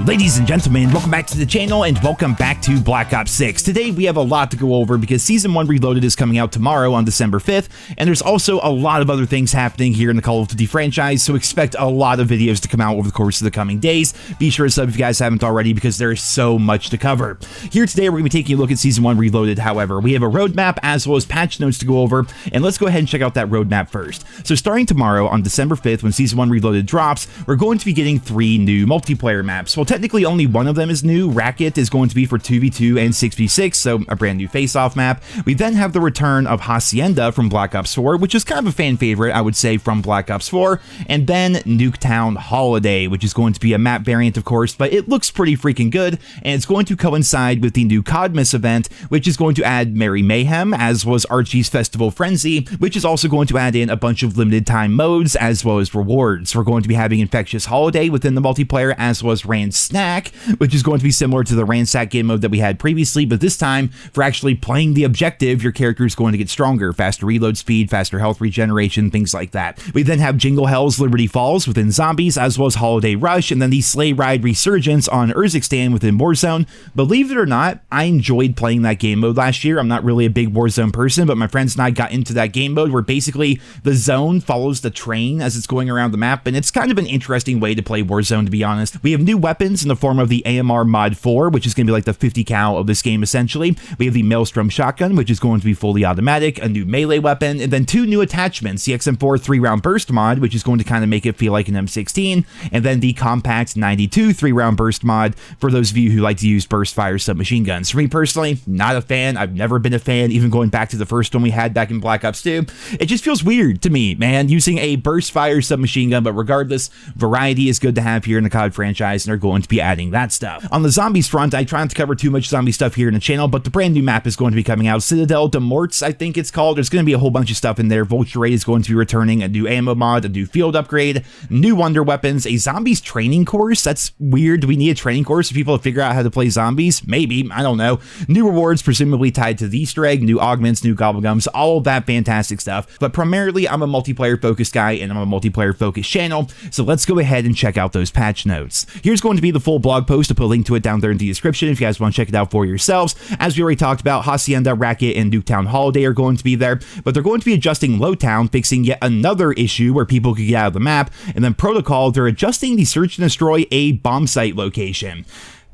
Ladies and gentlemen, welcome back to the channel and welcome back to Black Ops 6. Today we have a lot to go over because Season 1 Reloaded is coming out tomorrow on December 5th, and there's also a lot of other things happening here in the Call of Duty franchise, so expect a lot of videos to come out over the course of the coming days. Be sure to sub if you guys haven't already because there is so much to cover. Here today we're going to be taking a look at Season 1 Reloaded, however. We have a roadmap as well as patch notes to go over, and let's go ahead and check out that roadmap first. So starting tomorrow on December 5th when Season 1 Reloaded drops, we're going to be getting 3 new multiplayer maps. Well, technically only one of them is new. Racket is going to be for 2v2 and 6v6, so a brand new face-off map. We then have the return of Hacienda from Black Ops 4, which is kind of a fan favorite, I would say, from Black Ops 4, and then Nuketown Holiday, which is going to be a map variant, of course, but it looks pretty freaking good, and it's going to coincide with the new Codmas event, which is going to add Merry Mayhem, as was Archie's Festival Frenzy, which is also going to add in a bunch of limited time modes, as well as rewards. We're going to be having Infectious Holiday within the multiplayer, as was Rand Snack, which is going to be similar to the Ransack game mode that we had previously, but this time, for actually playing the objective, your character is going to get stronger, faster reload speed, faster health regeneration, things like that. We then have Jingle Hell's Liberty Falls within Zombies, as well as Holiday Rush, and then the Sleigh Ride Resurgence on Urzikstan within Warzone. Believe it or not, I enjoyed playing that game mode last year. I'm not really a big Warzone person, but my friends and I got into that game mode where basically the zone follows the train as it's going around the map, and it's kind of an interesting way to play Warzone, to be honest. We have new weapons in the form of the AMR Mod 4, which is going to be like the 50 cal of this game essentially. We have the Maelstrom Shotgun, which is going to be fully automatic, a new melee weapon, and then 2 new attachments, the XM4 3-round burst mod, which is going to kind of make it feel like an M16, and then the Compact 92 3-round burst mod for those of you who like to use burst fire submachine guns. For me personally, not a fan. I've never been a fan, even going back to the first one we had back in Black Ops 2. It just feels weird to me, man, using a burst fire submachine gun, but regardless, variety is good to have here in the COD franchise, and they're going to be adding that stuff. On the zombies front, I try not to cover too much zombie stuff here in the channel, but the brand new map is going to be coming out. Citadel de Morts, I think it's called. There's going to be a whole bunch of stuff in there. Vulture Raid is going to be returning, a new ammo mod, a new field upgrade, new wonder weapons, a zombies training course. That's weird. Do we need a training course for people to figure out how to play zombies? Maybe. I don't know. New rewards, presumably tied to the Easter egg, new augments, new gobblegums, all of that fantastic stuff. But primarily, I'm a multiplayer-focused guy, and I'm a multiplayer-focused channel, so let's go ahead and check out those patch notes. Here's going to be the full blog post. I'll put a link to it down there in the description if you guys want to check it out for yourselves. As we already talked about, Hacienda, Racket, and Nuketown Holiday are going to be there, but they're going to be adjusting Lowtown, fixing yet another issue where people could get out of the map, and then Protocol, they're adjusting the search and destroy a bomb site location.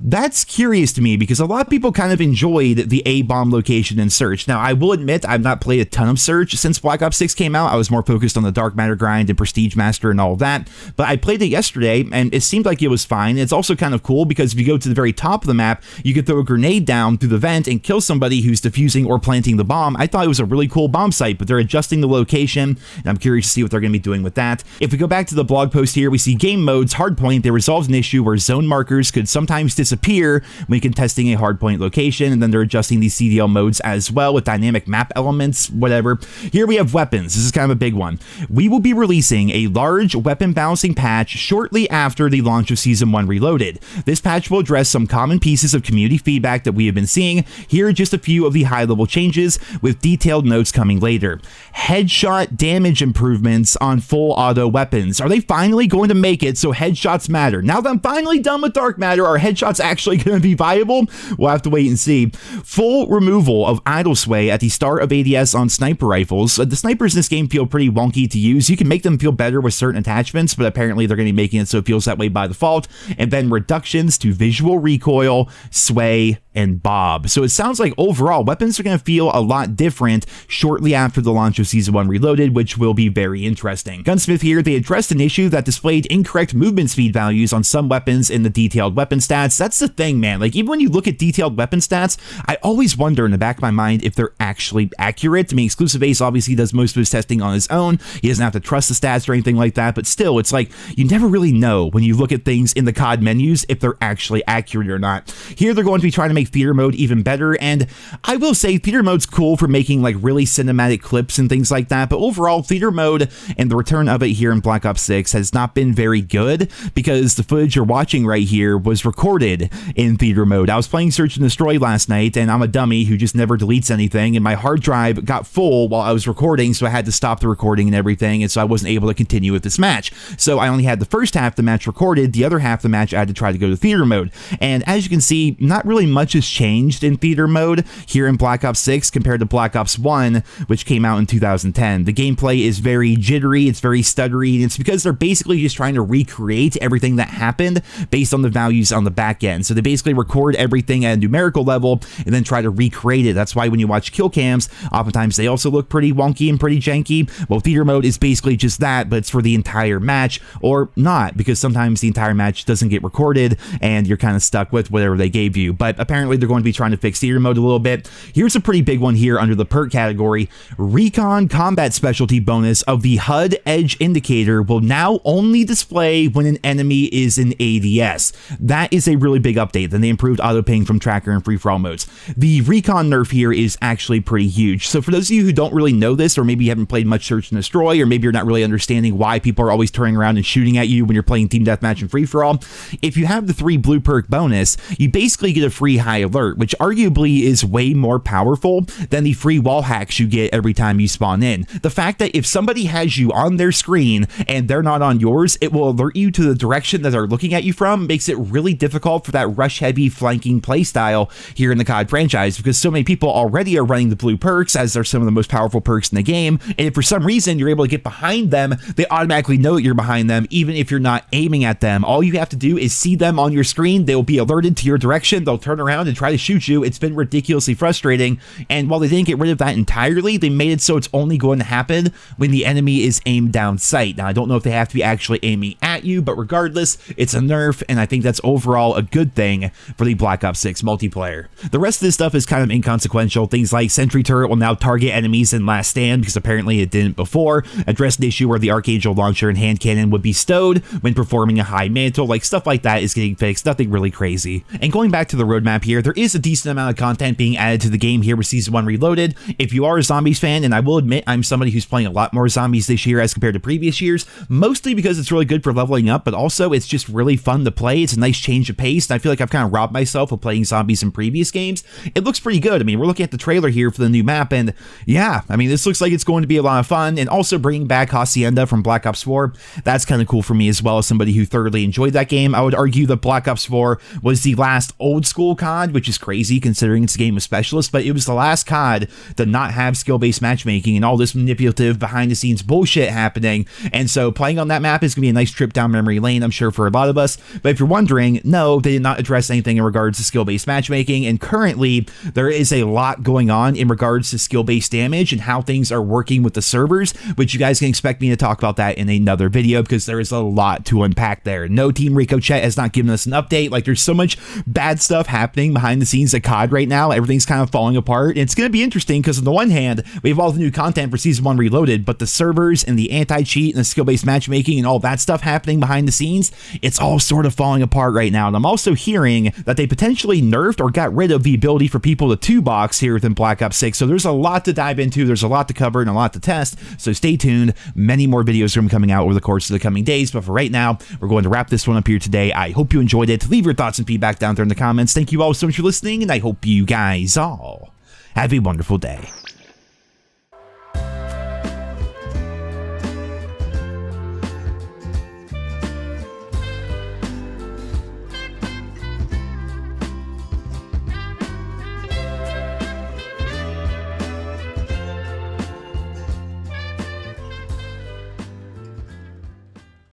That's curious to me because a lot of people kind of enjoyed the A-bomb location in Search. Now, I will admit I've not played a ton of Search since Black Ops 6 came out. I was more focused on the Dark Matter grind and Prestige Master and all of that, but I played it yesterday and it seemed like it was fine. It's also kind of cool because if you go to the very top of the map, you could throw a grenade down through the vent and kill somebody who's defusing or planting the bomb. I thought it was a really cool bomb site, but they're adjusting the location, and I'm curious to see what they're going to be doing with that. If we go back to the blog post here, we see game modes, hardpoint. They resolved an issue where zone markers could sometimes disappear when contesting a hardpoint location, and then they're adjusting these CDL modes as well with dynamic map elements, whatever. Here we have weapons. This is kind of a big one. We will be releasing a large weapon balancing patch shortly after the launch of Season 1 Reloaded. This patch will address some common pieces of community feedback that we have been seeing. Here are just a few of the high-level changes with detailed notes coming later. Headshot damage improvements on full auto weapons. Are they finally going to make it so headshots matter? Now that I'm finally done with Dark Matter, are headshots actually going to be viable? We'll have to wait and see. Full removal of idle sway at the start of ADS on sniper rifles. The snipers in this game feel pretty wonky to use. You can make them feel better with certain attachments, but apparently they're going to be making it so it feels that way by default. And then reductions to visual recoil, sway, and bob. So it sounds like overall weapons are going to feel a lot different shortly after the launch of Season 1 Reloaded, which will be very interesting. Gunsmith here, they addressed an issue that displayed incorrect movement speed values on some weapons in the detailed weapon stats. That's the thing, man. Like, even when you look at detailed weapon stats, I always wonder in the back of my mind if they're actually accurate. I mean, Exclusive Ace obviously does most of his testing on his own. He doesn't have to trust the stats or anything like that, but still, it's like, you never really know when you look at things in the COD menus if they're actually accurate or not. Here, they're going to be trying to make made theater mode even better. And I will say theater mode's cool for making like really cinematic clips and things like that, but overall theater mode and the return of it here in Black Ops 6 has not been very good, because the footage you're watching right here was recorded in theater mode. I was playing Search and Destroy last night, and I'm a dummy who just never deletes anything, and my hard drive got full while I was recording, so I had to stop the recording and everything, and so I wasn't able to continue with this match. So I only had the first half of the match recorded, the other half of the match I had to try to go to theater mode. And as you can see, not really much has changed in theater mode here in Black Ops 6 compared to Black Ops 1, which came out in 2010. The gameplay is very jittery, it's very stuttery, and it's because they're basically just trying to recreate everything that happened based on the values on the back end. So they basically record everything at a numerical level and then try to recreate it. That's why when you watch kill cams, oftentimes they also look pretty wonky and pretty janky. Well, theater mode is basically just that, but it's for the entire match, or not, because sometimes the entire match doesn't get recorded and you're kind of stuck with whatever they gave you. But apparently they're going to be trying to fix theater mode a little bit. Here's a pretty big one here under the perk category. Recon combat specialty bonus of the HUD edge indicator will now only display when an enemy is in ADS. That is a really big update. Then they improved auto ping from tracker and free-for-all modes. The recon nerf here is actually pretty huge. So for those of you who don't really know this, or maybe you haven't played much Search and Destroy, or maybe you're not really understanding why people are always turning around and shooting at you when you're playing team deathmatch and free-for-all, if you have the 3 blue perk bonus, you basically get a free high alert, which arguably is way more powerful than the free wall hacks you get every time you spawn in. The fact that if somebody has you on their screen and they're not on yours, it will alert you to the direction that they're looking at you from, makes it really difficult for that rush heavy flanking playstyle here in the COD franchise, because so many people already are running the blue perks, as they're some of the most powerful perks in the game, and if for some reason you're able to get behind them, they automatically know that you're behind them even if you're not aiming at them. All you have to do is see them on your screen, they will be alerted to your direction, they'll turn around and try to shoot you. It's been ridiculously frustrating, and while they didn't get rid of that entirely, they made it so it's only going to happen when the enemy is aimed down sight. Now, I don't know if they have to be actually aiming at you, but regardless, it's a nerf, and I think that's overall a good thing for the Black Ops 6 multiplayer. The rest of this stuff is kind of inconsequential. Things like Sentry Turret will now target enemies in Last Stand, because apparently it didn't before. Address an issue where the Archangel launcher and hand cannon would be stowed when performing a high mantle. Like, stuff like that is getting fixed, nothing really crazy. And going back to the roadmap here, there is a decent amount of content being added to the game here with Season 1 Reloaded. If you are a Zombies fan, and I will admit I'm somebody who's playing a lot more Zombies this year as compared to previous years, mostly because it's really good for leveling up, but also it's just really fun to play. It's a nice change of pace, and I feel like I've kind of robbed myself of playing Zombies in previous games. It looks pretty good. I mean, we're looking at the trailer here for the new map, and yeah, I mean, this looks like it's going to be a lot of fun. And also bringing back Hacienda from Black Ops 4, that's kind of cool for me as well, as somebody who thoroughly enjoyed that game. I would argue that Black Ops 4 was the last old school COD, which is crazy considering it's a game of specialists, but it was the last COD to not have skill-based matchmaking and all this manipulative behind-the-scenes bullshit happening. And so playing on that map is going to be a nice trip down memory lane, I'm sure, for a lot of us. But if you're wondering, no, they did not address anything in regards to skill-based matchmaking, and currently there is a lot going on in regards to skill-based damage and how things are working with the servers, which you guys can expect me to talk about that in another video, because there is a lot to unpack there. No, Team Ricochet has not given us an update. Like, there's so much bad stuff happening behind the scenes at COD right now. Everything's kind of falling apart. It's going to be interesting because on the one hand, we have all the new content for Season 1 Reloaded, but the servers and the anti-cheat and the skill-based matchmaking and all that stuff happening behind the scenes, it's all sort of falling apart right now. And I'm also hearing that they potentially nerfed or got rid of the ability for people to 2-box here within Black Ops 6. So there's a lot to dive into. There's a lot to cover and a lot to test. So stay tuned. Many more videos are coming out over the course of the coming days. But for right now, we're going to wrap this one up here today. I hope you enjoyed it. Leave your thoughts and feedback down there in the comments. Thank you all so much for listening, and I hope you guys all have a wonderful day.